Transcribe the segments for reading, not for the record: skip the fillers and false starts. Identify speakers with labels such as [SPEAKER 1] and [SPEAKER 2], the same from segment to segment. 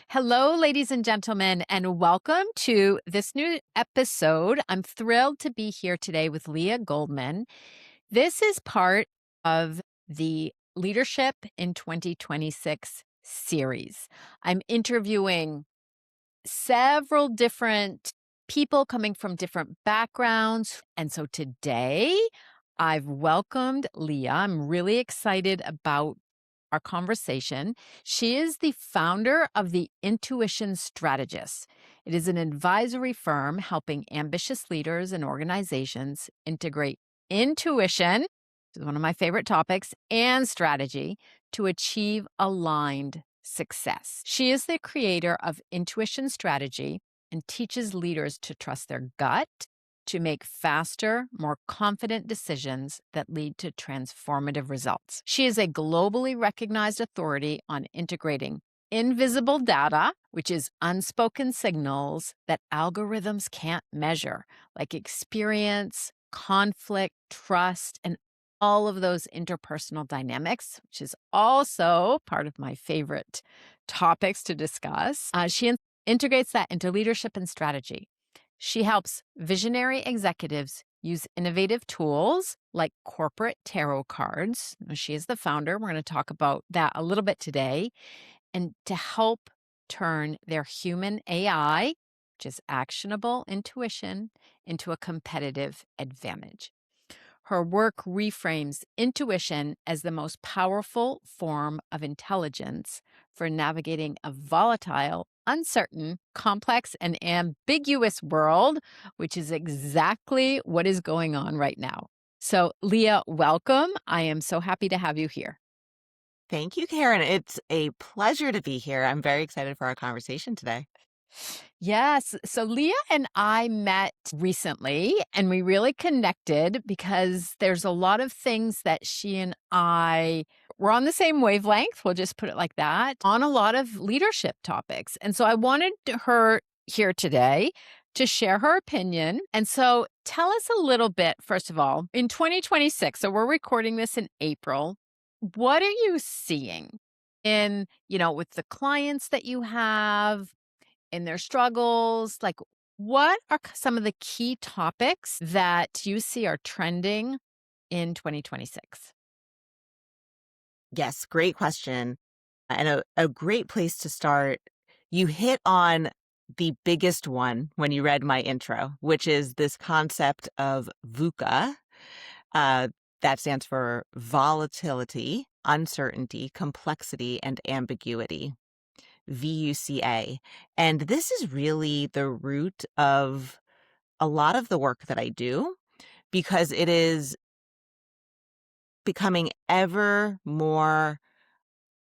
[SPEAKER 1] Hello, ladies and gentlemen, and welcome to this new episode. I'm thrilled to be here today with Leah Goldman. This is part of the Leadership in 2026 series. I'm interviewing several different people coming from different backgrounds. And so today I've welcomed Leah. I'm really excited about our conversation. She is the founder of the Intuition Strategist. It is an advisory firm helping ambitious leaders and organizations integrate intuition, which is one of my favorite topics, and strategy to achieve aligned success. She is the creator of Intuition Strategy and teaches leaders to trust their gut to make faster, more confident decisions that lead to transformative results. She is a globally recognized authority on integrating invisible data, which is unspoken signals that algorithms can't measure, like experience, conflict, trust, and all of those interpersonal dynamics, which is also part of my favorite topics to discuss. She integrates that into leadership and strategy. She helps visionary executives use innovative tools like corporate tarot cards. She is the founder. We're going to talk about that a little bit today. And to help turn their human AI, which is actionable intuition, into a competitive advantage. Her work reframes intuition as the most powerful form of intelligence for navigating a volatile, uncertain, complex, and ambiguous world, which is exactly what is going on right now. So, Leah, welcome. I am so happy to have you here.
[SPEAKER 2] Thank you, Karen. It's a pleasure to be here. I'm very excited for our conversation today.
[SPEAKER 1] Yes. So Leah and I met recently and we really connected because there's a lot of things that she and I were on the same wavelength. We'll just put it like that on a lot of leadership topics. And so I wanted her here today to share her opinion. And so tell us a little bit, first of all, in 2026, so we're recording this in April. What are you seeing with the clients that you have? In their struggles? Like, what are some of the key topics that you see are trending in 2026?
[SPEAKER 2] Yes, great question. And a great place to start. You hit on the biggest one when you read my intro, which is this concept of VUCA. Uh, that stands for volatility, uncertainty, complexity, and ambiguity. VUCA. And this is really the root of a lot of the work that I do because it is becoming ever more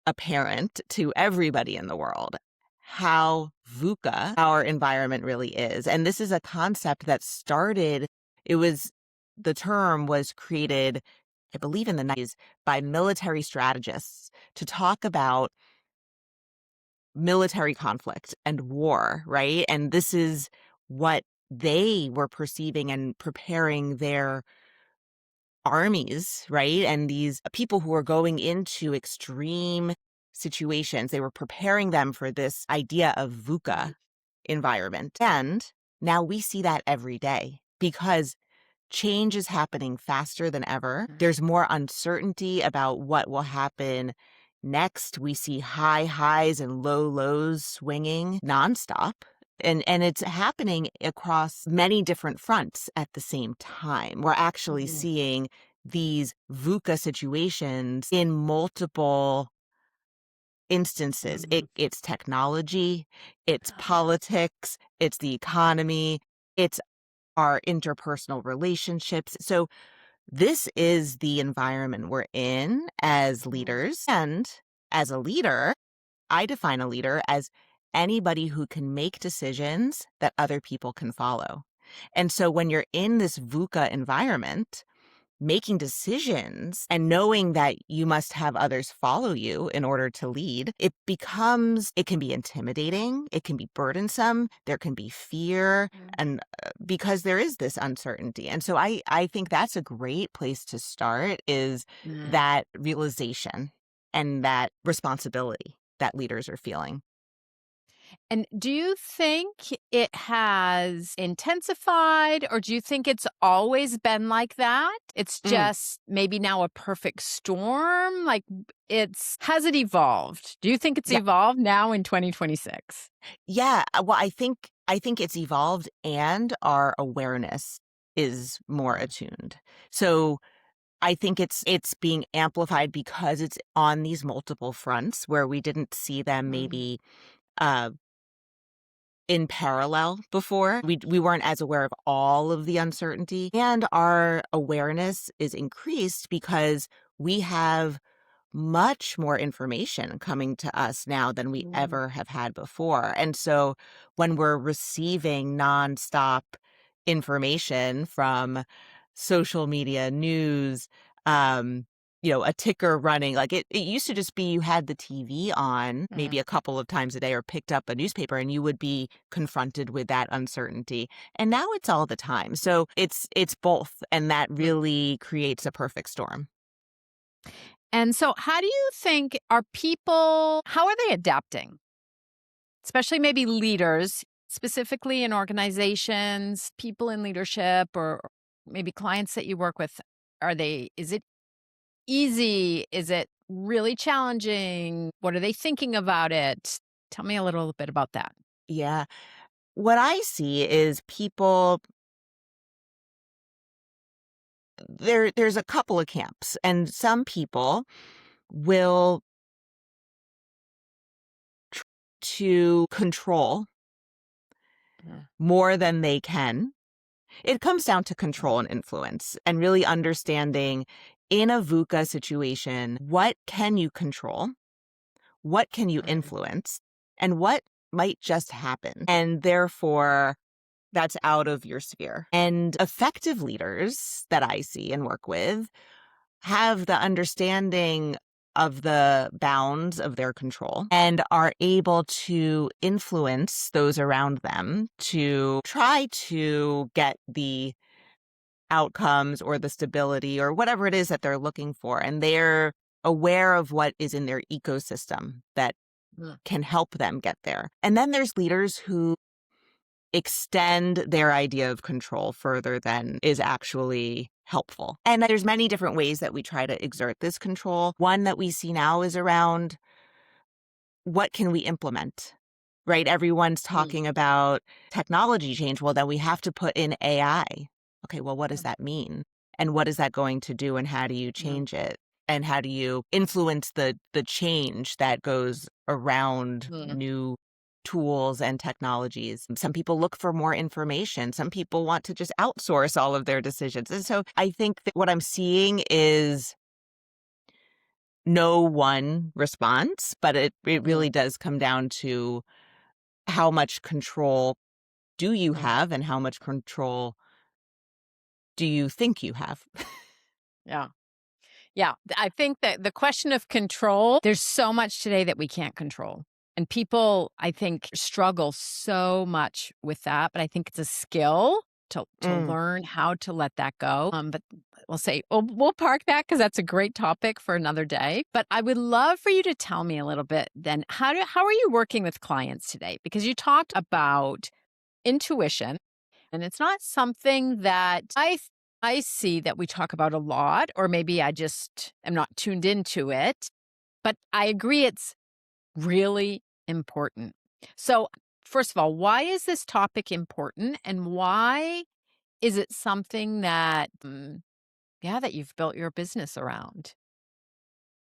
[SPEAKER 2] apparent to everybody in the world how VUCA our environment really is. And this is a concept that the term was created, I believe in the 90s, by military strategists to talk about military conflict and war, right? And this is what they were perceiving and preparing their armies, right? And these people who are going into extreme situations, they were preparing them for this idea of VUCA environment. And now we see that every day because change is happening faster than ever. There's more uncertainty about what will happen next. We see high highs and low lows swinging nonstop. And it's happening across many different fronts at the same time. We're actually seeing these VUCA situations in multiple instances. It's technology, it's politics, it's the economy, it's our interpersonal relationships. So this is the environment we're in as leaders. And as a leader, I define a leader as anybody who can make decisions that other people can follow. And so when you're in this VUCA environment, making decisions and knowing that you must have others follow you in order to lead, it can be intimidating, it can be burdensome, there can be fear, and because there is this uncertainty. And so I think that's a great place to start is that realization and that responsibility that leaders are feeling.
[SPEAKER 1] And do you think it has intensified, or do you think it's always been like that? It's
[SPEAKER 2] Mm,
[SPEAKER 1] just maybe now a perfect storm? Like, has it evolved? Do you think it's
[SPEAKER 2] yeah.
[SPEAKER 1] evolved now in 2026?
[SPEAKER 2] Yeah, well, I think it's evolved and our awareness is more
[SPEAKER 1] Mm,
[SPEAKER 2] attuned. So, I think it's being amplified because it's on these multiple fronts where we didn't see them
[SPEAKER 1] mm,
[SPEAKER 2] maybe, uh, in parallel before. We weren't as aware of all of the uncertainty, and our awareness is increased because we have much more information coming to us now than we
[SPEAKER 1] mm,
[SPEAKER 2] ever have had before. And so when we're receiving nonstop information from social media, news, um, a ticker running, like it used to just be you had the TV on maybe
[SPEAKER 1] mm,
[SPEAKER 2] a couple of times a day or picked up a newspaper and you would be confronted with that uncertainty. And now it's all the time. So it's both. And that
[SPEAKER 1] mm.
[SPEAKER 2] really creates a perfect storm.
[SPEAKER 1] And so, how do you think how are they adapting? Especially maybe leaders, specifically in organizations, people in leadership, or maybe clients that you work with. Is it easy? Is it really challenging? What are they thinking about it? Tell me a little bit about that.
[SPEAKER 2] Yeah. What I see is people there's a couple of camps, and some people will to control
[SPEAKER 1] Mm,
[SPEAKER 2] more than they can. It comes down to
[SPEAKER 1] mm,
[SPEAKER 2] control and influence and really understanding in a VUCA situation, what can you control? What can you
[SPEAKER 1] mm,
[SPEAKER 2] influence? And what might just happen? And therefore, that's out of your sphere. And effective leaders that I see and work with have the understanding of the bounds of their control and are able to influence those around them to try to get the outcomes or the stability or whatever it is that they're looking for. And they're aware of what is in their ecosystem that
[SPEAKER 1] mm,
[SPEAKER 2] can help them get there. And then there's leaders who extend their idea of control further than is actually helpful. And there's many different ways that we try to exert this control. One that we see now is around what can we implement? Right? Everyone's
[SPEAKER 1] mm,
[SPEAKER 2] talking about technology change. Well, then we have to put in AI. Okay, well, what does
[SPEAKER 1] mm,
[SPEAKER 2] that mean? And what is that going to do? And how do you
[SPEAKER 1] mm,
[SPEAKER 2] change it? And how do you influence the change that goes around
[SPEAKER 1] mm.
[SPEAKER 2] new tools and technologies? Some people look for more information. Some people want to just outsource all of their decisions. And so I think that what I'm seeing is no one response, but it
[SPEAKER 1] Mm,
[SPEAKER 2] really does come down to how much control do you
[SPEAKER 1] mm.
[SPEAKER 2] have and how much control do you think you have?
[SPEAKER 1] Yeah. Yeah. I think that the question of control, there's so much today that we can't control. And people, I think, struggle so much with that. But I think it's a skill to
[SPEAKER 2] Mm,
[SPEAKER 1] learn how to let that go. But we'll park that because that's a great topic for another day. But I would love for you to tell me a little bit then how are you working with clients today? Because you talked about intuition. And it's not something that I see that we talk about a lot, or maybe I just am not tuned into it. But I agree it's really important. So, first of all, why is this topic important, and why is it something that yeah, that you've built your business around?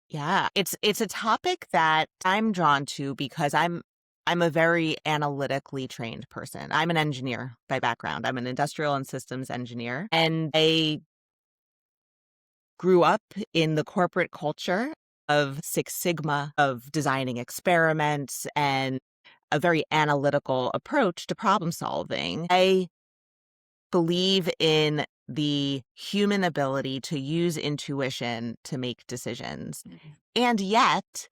[SPEAKER 2] yeah, it's a topic that I'm drawn to because I'm a very analytically trained person. I'm an engineer by background. I'm an industrial and systems engineer, and I grew up in the corporate culture of Six Sigma, of designing experiments and a very analytical approach to problem solving. I believe in the human ability to use intuition to make decisions.
[SPEAKER 1] Mhm.
[SPEAKER 2] And yet,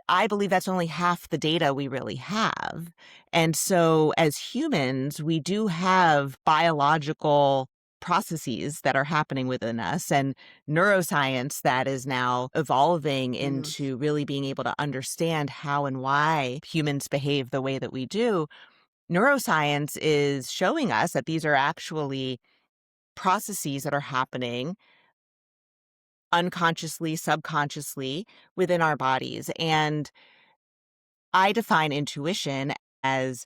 [SPEAKER 2] I believe that's only half the data we really have. And so, as humans, we do have biological processes that are happening within us and neuroscience that is now evolving
[SPEAKER 1] Mm,
[SPEAKER 2] into really being able to understand how and why humans behave the way that we do. Neuroscience is showing us that these are actually processes that are happening unconsciously, subconsciously within our bodies. And I define intuition as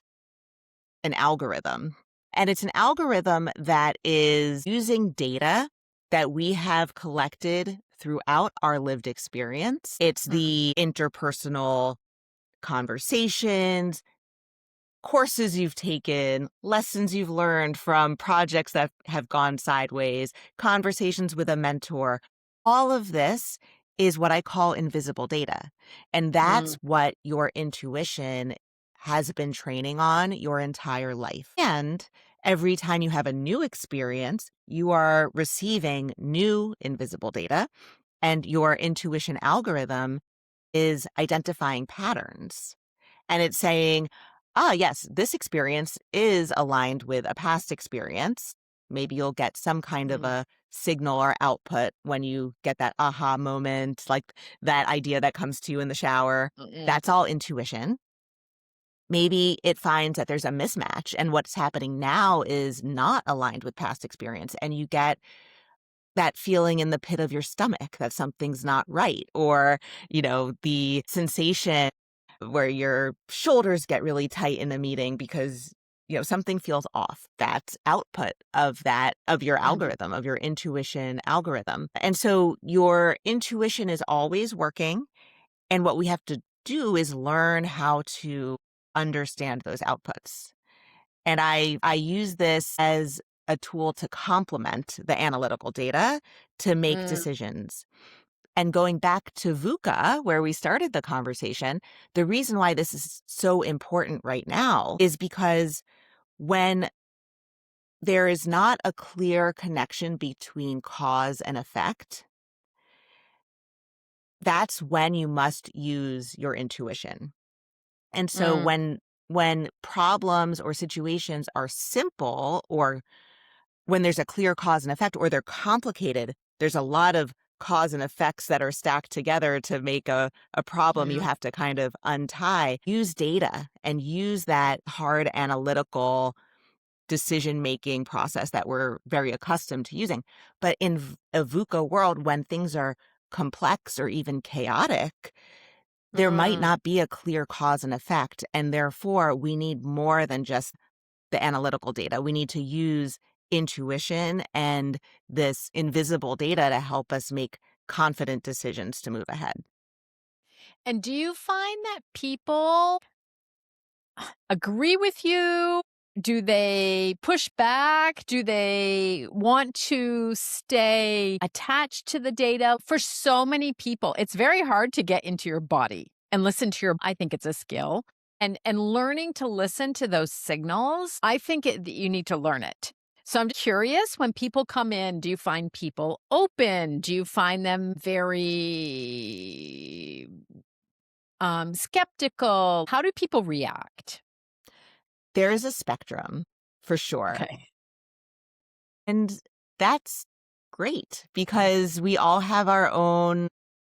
[SPEAKER 2] an algorithm. And it's an algorithm that is using data that we have collected throughout our lived experience. It's
[SPEAKER 1] mm,
[SPEAKER 2] the interpersonal conversations, courses you've taken, lessons you've learned from projects that have gone sideways, conversations with a mentor. All of this is what I call invisible data. And
[SPEAKER 1] mm,
[SPEAKER 2] that's what your intuition has been training on your entire life. And every time you have a new experience, you are receiving new invisible data, and your intuition algorithm is identifying patterns. And it's saying, yes, this experience is aligned with a past experience. Maybe you'll get some kind of
[SPEAKER 1] mm,
[SPEAKER 2] a signal or output when you get that aha moment, like that idea that comes to you in the shower.
[SPEAKER 1] mm,
[SPEAKER 2] That's all intuition. Maybe it finds that there's a mismatch and what's happening now is not aligned with past experience. And you get that feeling in the pit of your stomach that something's not right, or, the sensation where your shoulders get really tight in a meeting because, something feels off. That's output of your
[SPEAKER 1] mhm,
[SPEAKER 2] algorithm, of your intuition algorithm. And so your intuition is always working. And what we have to do is learn how to understand those outputs. And I use this as a tool to complement the analytical data to make
[SPEAKER 1] mm,
[SPEAKER 2] decisions. And going back to VUCA, where we started the conversation, the reason why this is so important right now is because when there is not a clear connection between cause and effect, that's when you must use your intuition. And so
[SPEAKER 1] mm,
[SPEAKER 2] when problems or situations are simple, or when there's a clear cause and effect, or they're complicated, there's a lot of cause and effects that are stacked together to make a problem you
[SPEAKER 1] yeah,
[SPEAKER 2] have to kind of untie. Use data and use that hard analytical decision-making process that we're very accustomed to using. But in a VUCA world, when things are complex or even chaotic, there might
[SPEAKER 1] mm.
[SPEAKER 2] not be a clear cause and effect. And therefore, we need more than just the analytical data. We need to use intuition and this invisible data to help us make confident decisions to move ahead.
[SPEAKER 1] And do you find that people agree with you? Do they push back? Do they want to stay attached to the data? For so many people, it's very hard to get into your body and listen to your I think it's a skill. And learning to listen to those signals, I think you need to learn it. So I'm curious, when people come in, do you find people open? Do you find them very skeptical? How do people react?
[SPEAKER 2] There is a spectrum for sure.
[SPEAKER 1] Okay.
[SPEAKER 2] And that's great because we all have our own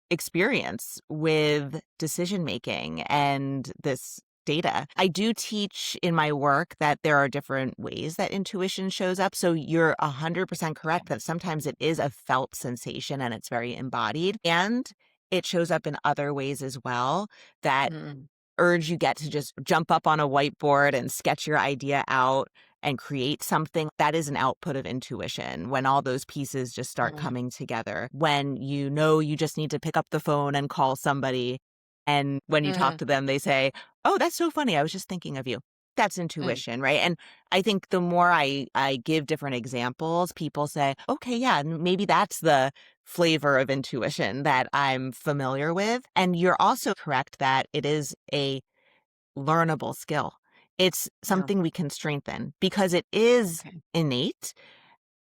[SPEAKER 2] experience with decision making and this data. I do teach in my work that there are different ways that intuition shows up. So you're 100% correct that sometimes it is a felt sensation and it's very embodied. And it shows up in other ways as well that
[SPEAKER 1] Mm,
[SPEAKER 2] urge you get to just jump up on a whiteboard and sketch your idea out and create something. That is an output of intuition when all those pieces just start
[SPEAKER 1] mm,
[SPEAKER 2] coming together. When you know you just need to pick up the phone and call somebody. And when you talk
[SPEAKER 1] mm,
[SPEAKER 2] to them, they say, "Oh, that's so funny. I was just thinking of you." That's
[SPEAKER 1] mm,
[SPEAKER 2] intuition, right? And I think the more I give different examples, people say, okay, yeah, maybe that's the flavor of intuition that I'm familiar with. And you're also correct that it is a learnable skill. It's
[SPEAKER 1] yeah,
[SPEAKER 2] something we can strengthen because it is
[SPEAKER 1] okay.
[SPEAKER 2] innate,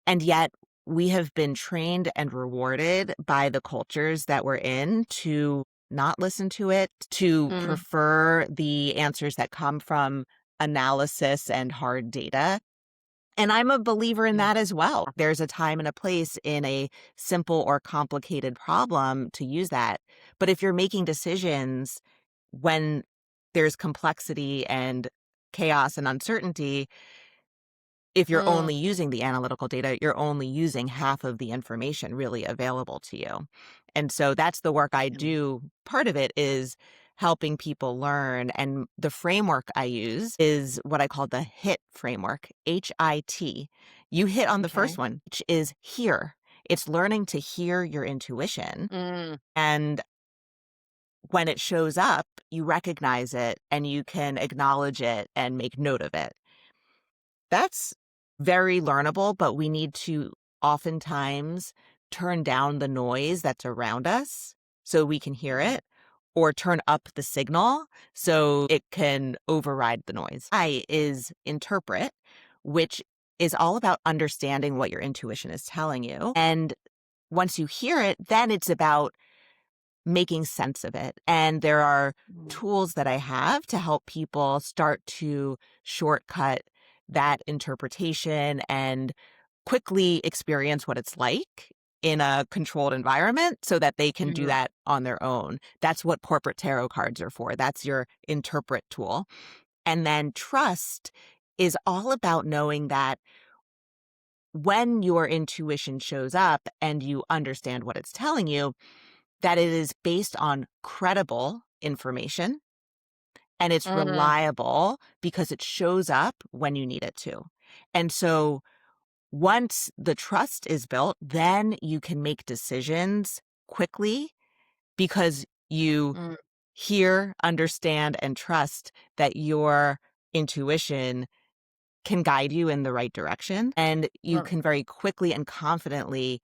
[SPEAKER 2] and yet we have been trained and rewarded by the cultures that we're in to not listen to it, to
[SPEAKER 1] Mm,
[SPEAKER 2] prefer the answers that come from analysis and hard data. And I'm a believer in
[SPEAKER 1] Yeah.
[SPEAKER 2] that as well. There's a time and a place in a simple or complicated problem to use that. But if you're making decisions when there's complexity and chaos and uncertainty, if you're
[SPEAKER 1] Mm,
[SPEAKER 2] only using the analytical data, you're only using half of the information really available to you. And so that's the work I
[SPEAKER 1] mm,
[SPEAKER 2] do. Part of it is helping people learn. And the framework I use is what I call the HIT framework, HIT. You hit on the first
[SPEAKER 1] okay.
[SPEAKER 2] one, which is hear. It's learning to hear your intuition.
[SPEAKER 1] Mm,
[SPEAKER 2] And when it shows up, you recognize it and you can acknowledge it and make note of it. That's very learnable, but we need to oftentimes turn down the noise that's around us so we can hear
[SPEAKER 1] mm,
[SPEAKER 2] it, or turn up the signal so it can override the noise. I is interpret, which is all about understanding what your intuition is telling you. And once you hear it, then it's about making sense of it. And there are
[SPEAKER 1] mm,
[SPEAKER 2] tools that I have to help people start to shortcut that interpretation and quickly experience what it's like in a controlled environment so that they can do
[SPEAKER 1] mm,
[SPEAKER 2] that on their own. That's what corporate tarot cards are for. That's your interpret tool. And then trust is all about knowing that when your intuition shows up and you understand what it's telling you, that it is based on credible information and it's
[SPEAKER 1] mm,
[SPEAKER 2] reliable because it shows up when you need it to. And so once the trust is built, then you can make decisions quickly because you
[SPEAKER 1] mm,
[SPEAKER 2] hear, understand, and trust that your intuition can guide you in the right direction. And you
[SPEAKER 1] mm.
[SPEAKER 2] can very quickly and confidently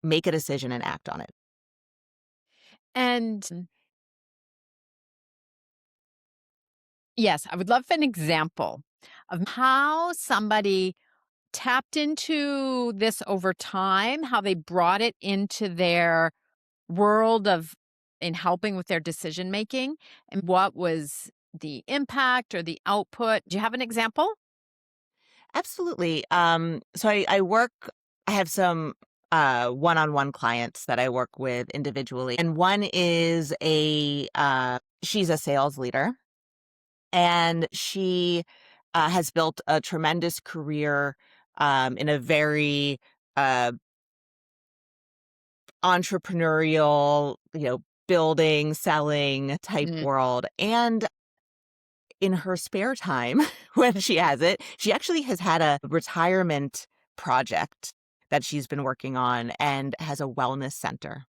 [SPEAKER 2] make a decision and act on it.
[SPEAKER 1] And yes, I would love an example of how somebody tapped into this over time, how they brought it into their world of in helping with their decision making, and what was the impact or the output. Do you have an example?
[SPEAKER 2] Absolutely. So I work, I have some one-on-one clients that I work with individually. And one is she's a sales leader and she has built a tremendous career in a very uh, entrepreneurial, building, selling type
[SPEAKER 1] Mm,
[SPEAKER 2] world. And in her spare time, when she has it, she actually has had a retirement project that she's been working on and has a wellness center.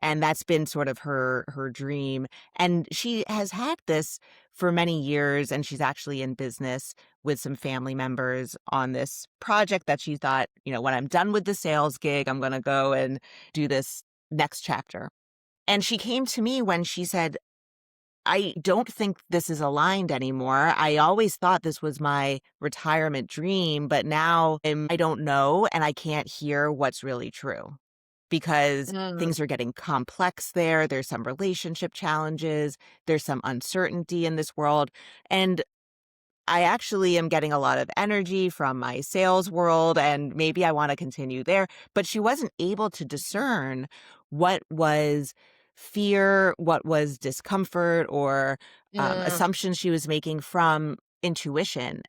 [SPEAKER 2] And that's been sort of her dream. And she has had this for many years, and she's actually in business with some family members on this project that she thought, when I'm done with the sales gig, I'm gonna go and do this next chapter. And she came to me when she said, I don't think this is aligned anymore. I always thought this was my retirement dream, but now I don't know and I can't hear what's really true because
[SPEAKER 1] mm,
[SPEAKER 2] things are getting complex there. There's some relationship challenges, there's some uncertainty in this world. And I actually am getting a lot of energy from my sales world, and maybe I want to continue there. But she wasn't able to discern what was fear, what was discomfort, or
[SPEAKER 1] mm,
[SPEAKER 2] assumptions she was making from intuition.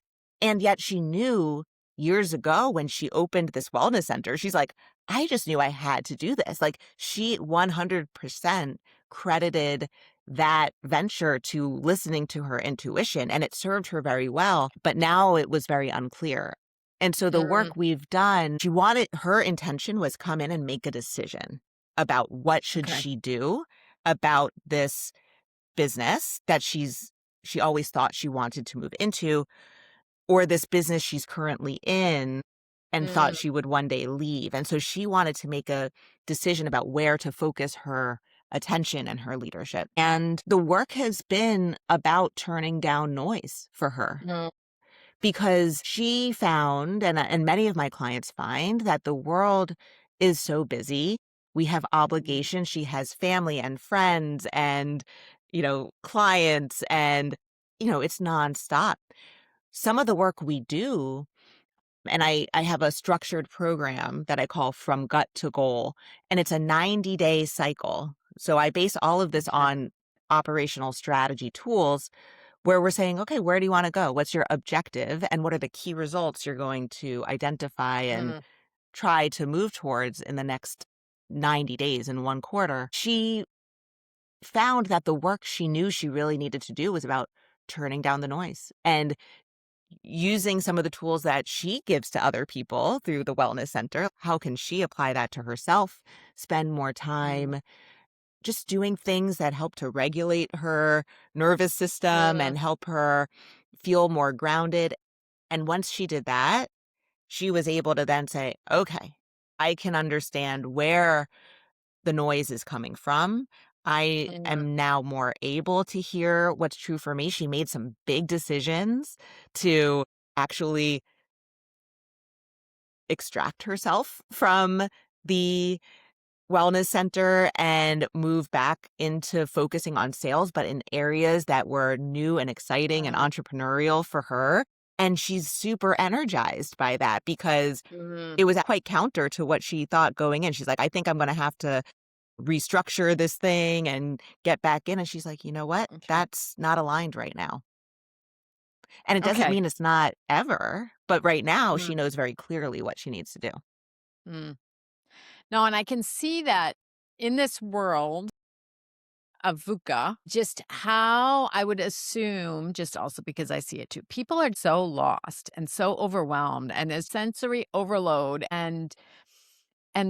[SPEAKER 2] And yet she knew years ago when she opened this wellness center, she's like, I just knew I had to do this. Like she 100% credited that venture to listening to her intuition, and it served her very well. But now it was very unclear. And so the
[SPEAKER 1] mm.
[SPEAKER 2] work we've done, her intention was come in and make a decision about what should
[SPEAKER 1] Okay.
[SPEAKER 2] she do about this business that she always thought she wanted to move into, or this business she's currently in and thought
[SPEAKER 1] Mm,
[SPEAKER 2] she would one day leave. And so she wanted to make a decision about where to focus her attention and her leadership. And the work has been about turning down noise for her
[SPEAKER 1] mm,
[SPEAKER 2] because she found, and many of my clients find, that the world is so busy. We have
[SPEAKER 1] mm,
[SPEAKER 2] obligations. She has family and friends and, clients, and, it's nonstop. Some of the work we do And I have a structured program that I call From Gut to Goal, and it's a 90-day cycle. So I base all of this
[SPEAKER 1] Okay.
[SPEAKER 2] on operational strategy tools where we're saying, okay, where do you want to go? What's your objective? And what are the key results you're going to identify and
[SPEAKER 1] Mm,
[SPEAKER 2] try to move towards in the next 90 days in 1 quarter? She found that the work she knew she really needed to do was about turning down the noise and using some of the tools that she gives to other people through the wellness center. How can she apply that to herself? Spend more
[SPEAKER 1] mm,
[SPEAKER 2] time just doing things that help to regulate her nervous system
[SPEAKER 1] mm,
[SPEAKER 2] and help her feel more grounded. And once she did that, she was able to then say, okay, I can understand where the noise is coming from. I
[SPEAKER 1] mm,
[SPEAKER 2] am now more able to hear what's true for me. She made some big decisions to actually extract herself from the wellness center and move back into focusing on sales, but in areas that were new and exciting and
[SPEAKER 1] mm,
[SPEAKER 2] entrepreneurial for her. And she's super energized by that because
[SPEAKER 1] mm.
[SPEAKER 2] it was quite counter to what she thought going in. She's like, I think I'm going to have to restructure this thing and get back in. And she's like, you know what?
[SPEAKER 1] Okay.
[SPEAKER 2] That's not aligned right now. And it doesn't
[SPEAKER 1] Okay.
[SPEAKER 2] mean it's not ever, but right now she
[SPEAKER 1] Mm,
[SPEAKER 2] knows very clearly what she needs to do.
[SPEAKER 1] mm. No, and I can see that in this world of VUCA, just how I would assume, just also because I see it too, people are so lost and so overwhelmed and there's sensory overload and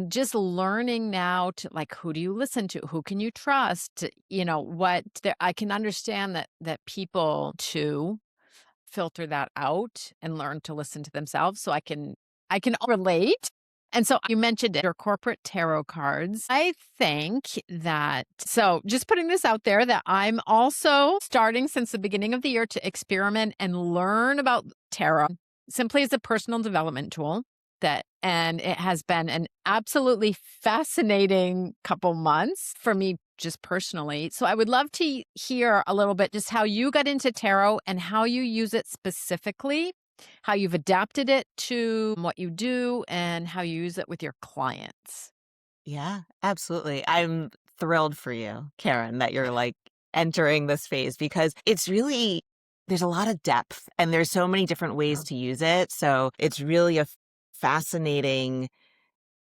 [SPEAKER 1] just learning now to like who do you listen to? Who can you trust? What I can understand that people too filter that out and learn to listen to themselves so I can relate. And so you mentioned your corporate tarot cards. I think that so just putting this out there that I'm also starting since the beginning of the year to experiment and learn about tarot simply as a personal development tool and it has been an absolutely fascinating couple months for me just personally. So I would love to hear a little bit just how you got into tarot and how you use it specifically, how you've adapted it to what you do and how you use it with your clients.
[SPEAKER 2] Yeah, absolutely. I'm thrilled for you, Karen, that you're like entering this phase because it's really, there's a lot of depth and there's so many different ways
[SPEAKER 1] Yeah.
[SPEAKER 2] to use it. So it's really a fascinating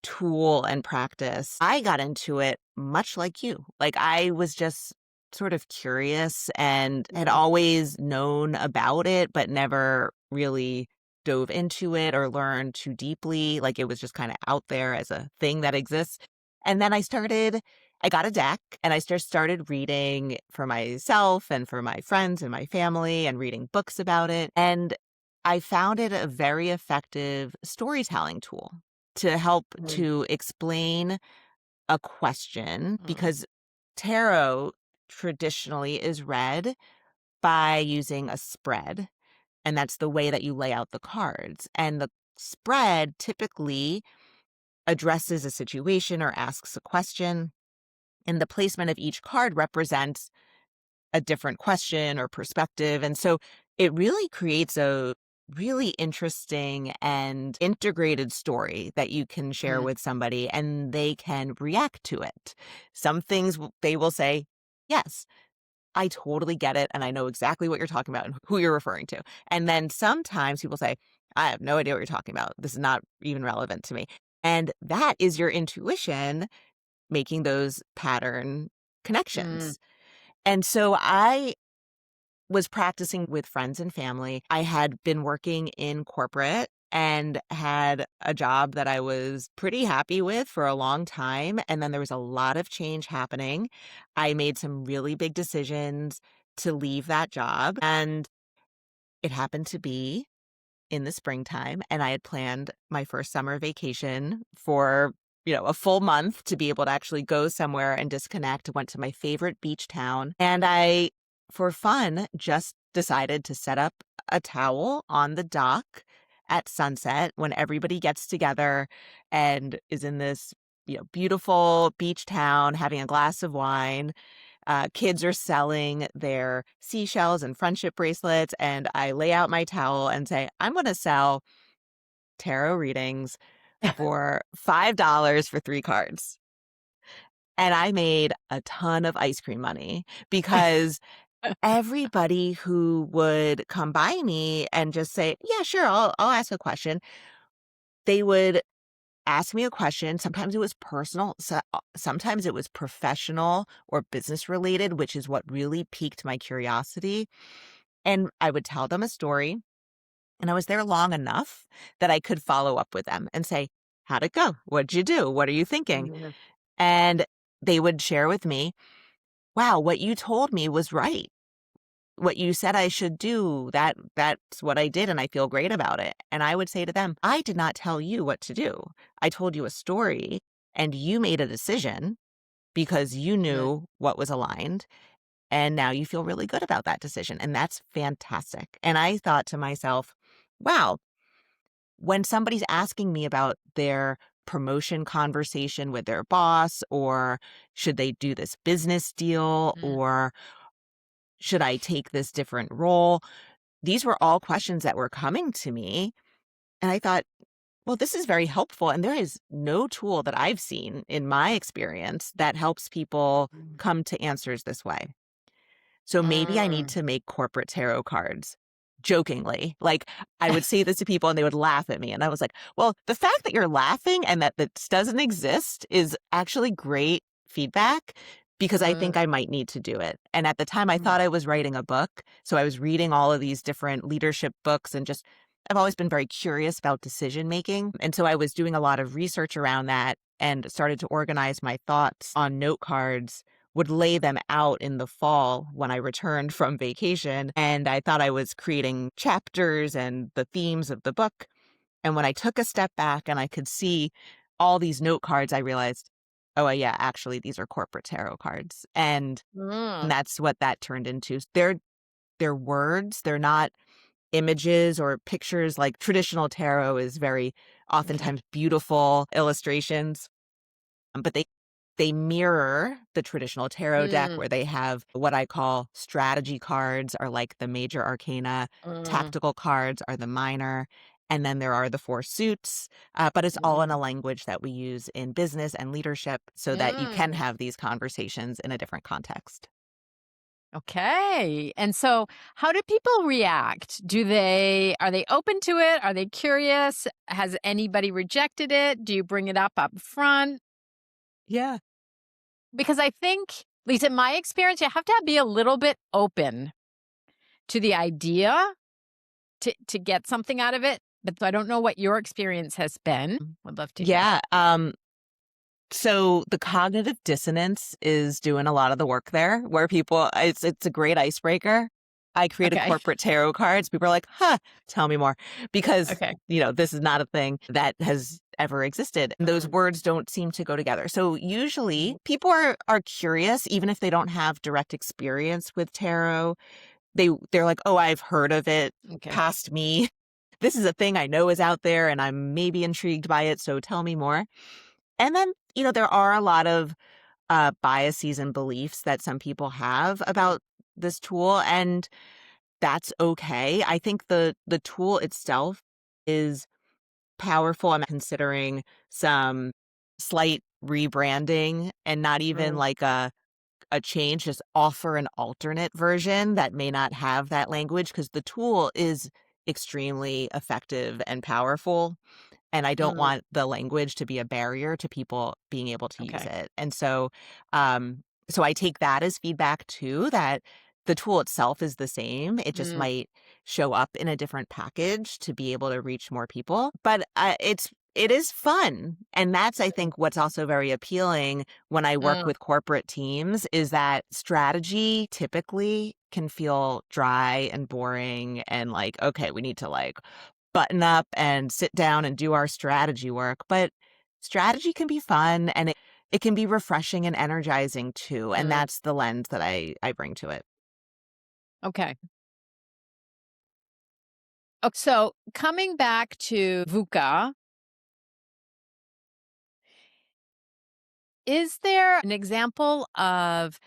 [SPEAKER 2] tool and practice. I got into it much like you. Like I was just sort of curious and had
[SPEAKER 1] Mm,
[SPEAKER 2] always known about it, but never really dove into it or learned too deeply. Like it was just kind of out there as a thing that exists. And then I got a deck and I started reading for myself and for my friends and my family and reading books about it. And I found it a very effective storytelling tool to help
[SPEAKER 1] mm,
[SPEAKER 2] to explain a question
[SPEAKER 1] mm,
[SPEAKER 2] because tarot traditionally is read by using a spread, and that's the way that you lay out the cards. And the spread typically addresses a situation or asks a question, and the placement of each card represents a different question or perspective. And so it really creates a really interesting and integrated story that you can share
[SPEAKER 1] mm,
[SPEAKER 2] with somebody and they can react to it. Some things they will say, yes, I totally get it. And I know exactly what you're talking about and who you're referring to. And then sometimes people say, I have no idea what you're talking about. This is not even relevant to me. And that is your intuition making those pattern
[SPEAKER 1] mm,
[SPEAKER 2] connections. And so I was practicing with friends and family. I had been working in corporate and had a job that I was pretty happy with for a long time. And then there was a lot of change happening. I made some really big decisions to leave that job. And it happened to be in the springtime. And I had planned my first summer vacation for, a full month to be able to actually go somewhere and disconnect. Went to my favorite beach town. And I, for fun, just decided to set up a towel on the dock at sunset when everybody gets together and is in this, beautiful beach town having a glass of wine. Kids are selling their seashells and friendship bracelets, and I lay out my towel and say, I'm going to sell tarot readings for $5 for 3 cards. And I made a ton of ice cream money because everybody who would come by me and just say, "Yeah, sure, I'll ask a question." They would ask me a question. Sometimes it was personal, sometimes it was professional or business related, which is what really piqued my curiosity. And I would tell them a story, and I was there long enough that I could follow up with them and say, "How'd it go? What'd you do? What are you thinking?"
[SPEAKER 1] Mhm.
[SPEAKER 2] And they would share with me, "Wow, what you told me was right. What you said I should do, that's what I did, and I feel great about it." And I would say to them, "I did not tell you what to do. I told you a story, and you made a decision because you
[SPEAKER 1] Right.
[SPEAKER 2] knew what was aligned, and now you feel really good about that decision, and that's fantastic." And I thought to myself, "Wow, when somebody's asking me about their promotion conversation with their boss, or should they do this business deal,
[SPEAKER 1] Mm,
[SPEAKER 2] or should I take this different role?" These were all questions that were coming to me, and I thought, well, this is very helpful, and there is no tool that I've seen in my experience that helps people
[SPEAKER 1] mm,
[SPEAKER 2] come to answers this way. So maybe I need
[SPEAKER 1] mm.
[SPEAKER 2] to make corporate tarot cards. Jokingly. Like, I would say this to people and they would laugh at me. And I was like, well, the fact that you're laughing and that this doesn't exist is actually great feedback because I think
[SPEAKER 1] Mm,
[SPEAKER 2] I might need to do it. And at the time, I
[SPEAKER 1] mm,
[SPEAKER 2] thought I was writing a book. So I was reading all of these different leadership books and just, I've always been very curious about decision making. And so I was doing a lot of research around that and started to organize my thoughts on note cards, would lay them out in the fall when I returned from vacation, and I thought I was creating chapters and the themes of the book. And when I took a step back and I could see all these note cards, I realized, oh, yeah, actually, these are corporate tarot cards. And
[SPEAKER 1] mm.
[SPEAKER 2] that's what that turned into. They're words, they're not images or pictures. Like traditional tarot is very
[SPEAKER 1] Okay.
[SPEAKER 2] oftentimes beautiful illustrations, but they mirror the traditional tarot deck
[SPEAKER 1] Mm,
[SPEAKER 2] where they have what I call strategy cards are like the major arcana,
[SPEAKER 1] mm,
[SPEAKER 2] tactical cards are the minor, and then there are the four suits. But it's all in a
[SPEAKER 1] mm,
[SPEAKER 2] language that we use in business and leadership so that you can
[SPEAKER 1] mm.
[SPEAKER 2] have these conversations in a different context.
[SPEAKER 1] Okay. And so how do people react? Are they open to it? Are they curious? Has anybody rejected it? Do you bring it up front?
[SPEAKER 2] Yeah.
[SPEAKER 1] Because I think, at least in my experience, you have to be a little bit open to the idea to get something out of it. But I don't know what your experience has been. Would love to hear.
[SPEAKER 2] Yeah. So the cognitive dissonance is doing a lot of the work there where people it's a great icebreaker. I created
[SPEAKER 1] Okay.
[SPEAKER 2] corporate tarot cards. People are like, "Huh, tell me more." Because,
[SPEAKER 1] Okay.
[SPEAKER 2] this is not a thing that has ever existed. And those
[SPEAKER 1] Mm,
[SPEAKER 2] words don't seem to go together. So usually
[SPEAKER 1] mm,
[SPEAKER 2] people are curious even if they don't have direct experience with tarot. They're like, "Oh, I've heard of it
[SPEAKER 1] okay.
[SPEAKER 2] past me. This is a thing I know is out there and I'm maybe intrigued by it, so tell me more." And then, there are a lot of biases and beliefs that some people have about this tool, and that's okay. I think the tool itself is powerful. I'm considering some slight rebranding and not even
[SPEAKER 1] Mm,
[SPEAKER 2] like a change, just offer an alternate version that may not have that language because the tool is extremely effective and powerful. And I don't
[SPEAKER 1] mm,
[SPEAKER 2] want the language to be a barrier to people being able to use
[SPEAKER 1] okay.
[SPEAKER 2] it. And so I take that as feedback too, that the tool itself is the same. It just
[SPEAKER 1] Mm,
[SPEAKER 2] might show up in a different package to be able to reach more people. But it is fun. And that's, I
[SPEAKER 1] mm,
[SPEAKER 2] think, what's also very appealing when I work
[SPEAKER 1] mm,
[SPEAKER 2] with corporate teams is that strategy typically can feel dry and boring and like, okay, we need to like button up and sit down and do our strategy work. But strategy can be fun and it can be refreshing and energizing too. And
[SPEAKER 1] mm.
[SPEAKER 2] that's the lens that I bring to it.
[SPEAKER 1] Okay. So coming back to VUCA, is there an example of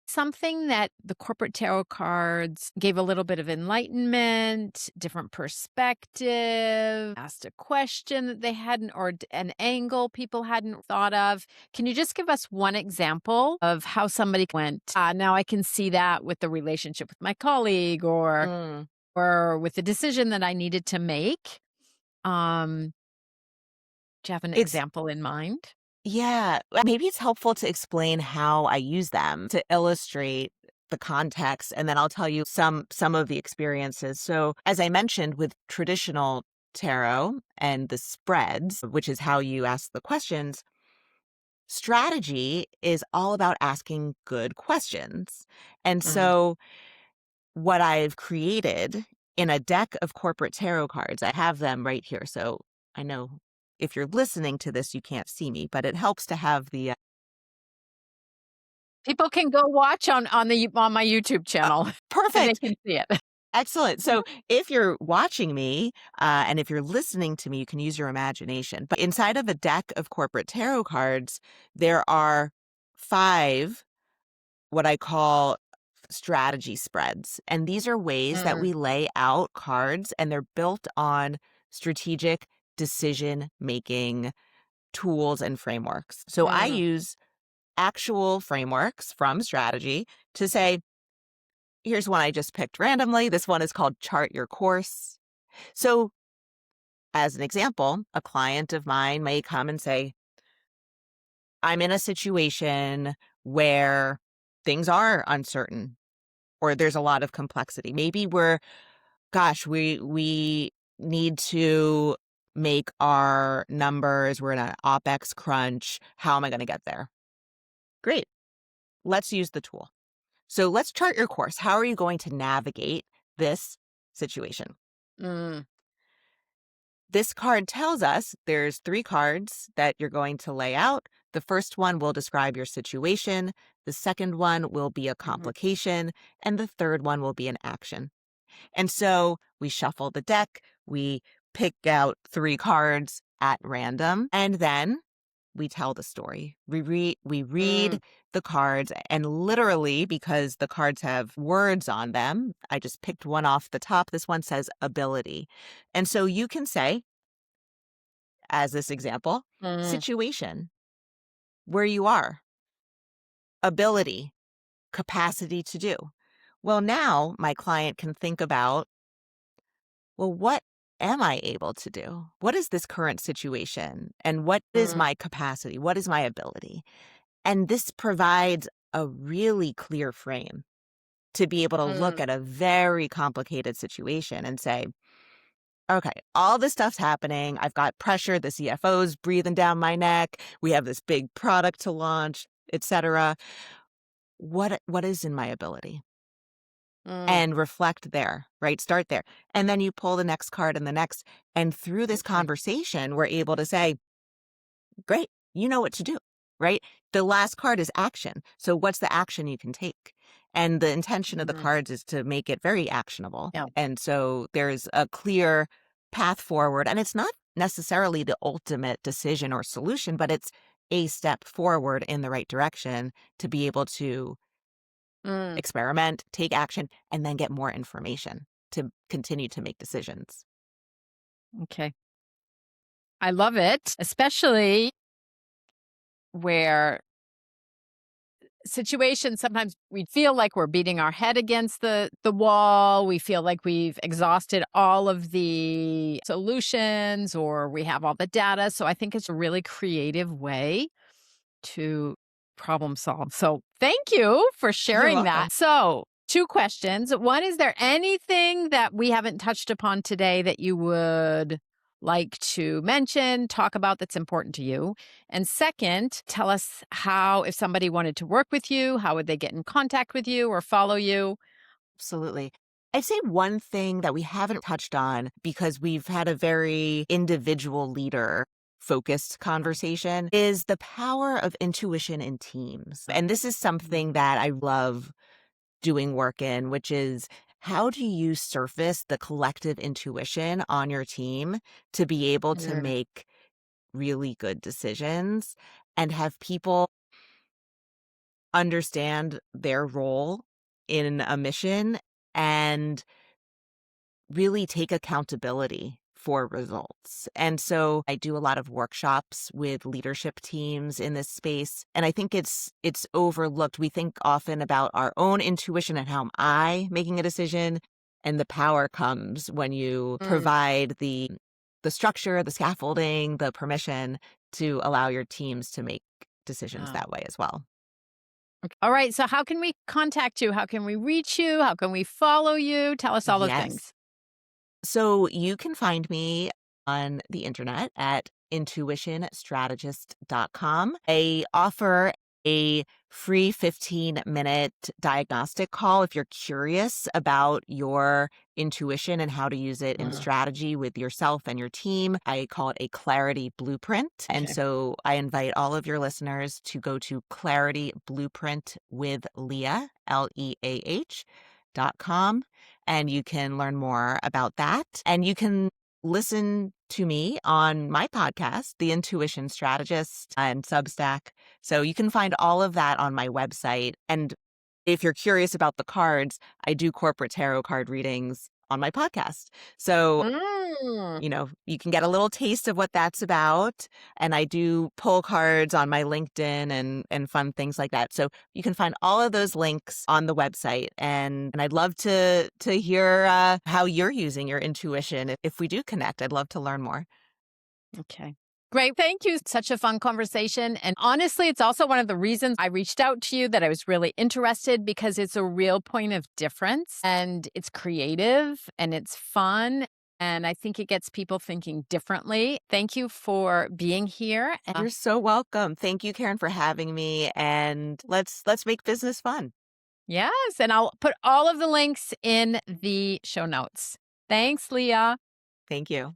[SPEAKER 1] something that the corporate tarot cards gave a little bit of enlightenment, different perspective, asked a question that they hadn't, or an angle people hadn't thought of. Can you just give us one example of how somebody went, now I can see that with the relationship with my colleague
[SPEAKER 2] Mm.
[SPEAKER 1] or with the decision that I needed to make? Um, do you have an
[SPEAKER 2] It's
[SPEAKER 1] example in mind?
[SPEAKER 2] Yeah, maybe it's helpful to explain how I use them to illustrate the context, and then I'll tell you some of the experiences. So, as I mentioned with traditional tarot and the spreads, which is how you ask the questions, strategy is all about asking good questions. And
[SPEAKER 1] Mm.
[SPEAKER 2] so, what I've created in a deck of corporate tarot cards, I have them right here. So, I know if you're listening to this, you can't see me, but it helps to have the
[SPEAKER 1] People can go watch on my YouTube channel, and they
[SPEAKER 2] perfect.
[SPEAKER 1] can see it.
[SPEAKER 2] Excellent. So if you're watching me and if you're listening to me, you can use your imagination. But inside of a deck of corporate tarot cards, there are five what I call strategy spreads. And these are ways that
[SPEAKER 1] Mm,
[SPEAKER 2] we lay out cards, and they're built on strategic decision making tools and frameworks. So I
[SPEAKER 1] mm,
[SPEAKER 2] use actual frameworks from strategy to say, here's one I just picked randomly. This one is called Chart Your Course. So, as an example, a client of mine may come and say, I'm in a situation where things are uncertain or there's a lot of complexity. Maybe we need to make our numbers. We're in an OPEX crunch. How am I going to get there? Great. Let's use the tool. So let's chart your course. How are you going to navigate this situation?
[SPEAKER 1] mm,
[SPEAKER 2] This card tells us there's three cards that you're going to lay out. The first one will describe your situation. The second one will be a
[SPEAKER 1] mhm,
[SPEAKER 2] complication. And the third one will be an action. And so we shuffle the deck. We pick out three cards at random. And then we tell the story. We read
[SPEAKER 1] mm,
[SPEAKER 2] the cards, and literally, because the cards have words on them, I just picked one off the top. This one says ability. And so you can say, as this example,
[SPEAKER 1] mm,
[SPEAKER 2] situation, where you are, ability, capacity to do. Well, now my client can think about, well, what am I able to do? What is this current situation? And what is
[SPEAKER 1] mm,
[SPEAKER 2] my capacity? What is my ability? And this provides a really clear frame to be able to look
[SPEAKER 1] mm,
[SPEAKER 2] at a very complicated situation and say, okay, all this stuff's happening. I've got pressure. The CFO's breathing down my neck. We have this big product to launch, etc. What is in my ability?
[SPEAKER 1] mm.
[SPEAKER 2] And reflect there, right? Start there. And then you pull the next card and the next. And through this
[SPEAKER 1] Okay.
[SPEAKER 2] conversation, we're able to say, great, you know what to do, right? The last card is action. So what's the action you can take? And the intention of the
[SPEAKER 1] Mhm.
[SPEAKER 2] cards is to make it very actionable.
[SPEAKER 1] Yeah.
[SPEAKER 2] And so there's a clear path forward. And it's not necessarily the ultimate decision or solution, but it's a step forward in the right direction to be able to
[SPEAKER 1] Mm,
[SPEAKER 2] experiment, take action, and then get more information to continue to make decisions.
[SPEAKER 1] okay. I love it, especially where situations sometimes we feel like we're beating our head against the wall. We feel like we've exhausted all of the solutions or we have all the data. So I think it's a really creative way to problem solve. So thank you for
[SPEAKER 2] You're
[SPEAKER 1] sharing
[SPEAKER 2] welcome.
[SPEAKER 1] that. So, two questions. One, is there anything that we haven't touched upon today that you would like to mention, talk about that's important to you? And second, tell us how, if somebody wanted to work with you, how would they get in contact with you or follow you?
[SPEAKER 2] Absolutely. I'd say one thing that we haven't touched on because we've had a very individual leader focused conversation is the power of intuition in teams. And this is something
[SPEAKER 1] Mhm.
[SPEAKER 2] that I love doing work in, which is how do you surface the collective intuition on your team to be able to
[SPEAKER 1] Mm,
[SPEAKER 2] make really good decisions and have people understand their role in a mission and really take accountability for results. And so I do a lot of workshops with leadership teams in this space, and I think it's overlooked. We think often about our own intuition and how am I making a decision, and the power comes when you
[SPEAKER 1] Mm.
[SPEAKER 2] provide the structure, the scaffolding, the permission to allow your teams to make decisions
[SPEAKER 1] Wow.
[SPEAKER 2] that way as well.
[SPEAKER 1] Ok. All right. So, how can we contact you? How can we reach you? How can we follow you? Tell us all the
[SPEAKER 2] Yes.
[SPEAKER 1] things.
[SPEAKER 2] So you can find me on the internet at intuitionstrategist.com. I offer a free 15-minute diagnostic call if you're curious about your intuition and how to use it in
[SPEAKER 1] Uh,
[SPEAKER 2] strategy with yourself and your team. I call it a clarity blueprint. And
[SPEAKER 1] okay.
[SPEAKER 2] so I invite all of your listeners to go to Clarity Blueprint with Leah, Leah.com, and you can learn more about that. And you can listen to me on my podcast, The Intuition Strategist, and Substack. So you can find all of that on my website. And if you're curious about the cards, I do corporate tarot card readings on my podcast. So
[SPEAKER 1] Mm.
[SPEAKER 2] you can get a little taste of what that's about. And I do pull cards on my LinkedIn and fun things like that. So you can find all of those links on the website. And I'd love to hear how you're using your intuition. If we do connect, I'd love to learn more.
[SPEAKER 1] Okay. Great. Thank you. Such a fun conversation. And honestly, it's also one of the reasons I reached out to you that I was really interested because it's a real point of difference and it's creative and it's fun. And I think it gets people thinking differently. Thank you for being here.
[SPEAKER 2] You're so welcome. Thank you, Karen, for having me. And let's make business fun.
[SPEAKER 1] Yes. And I'll put all of the links in the show notes. Thanks, Leah.
[SPEAKER 2] Thank you.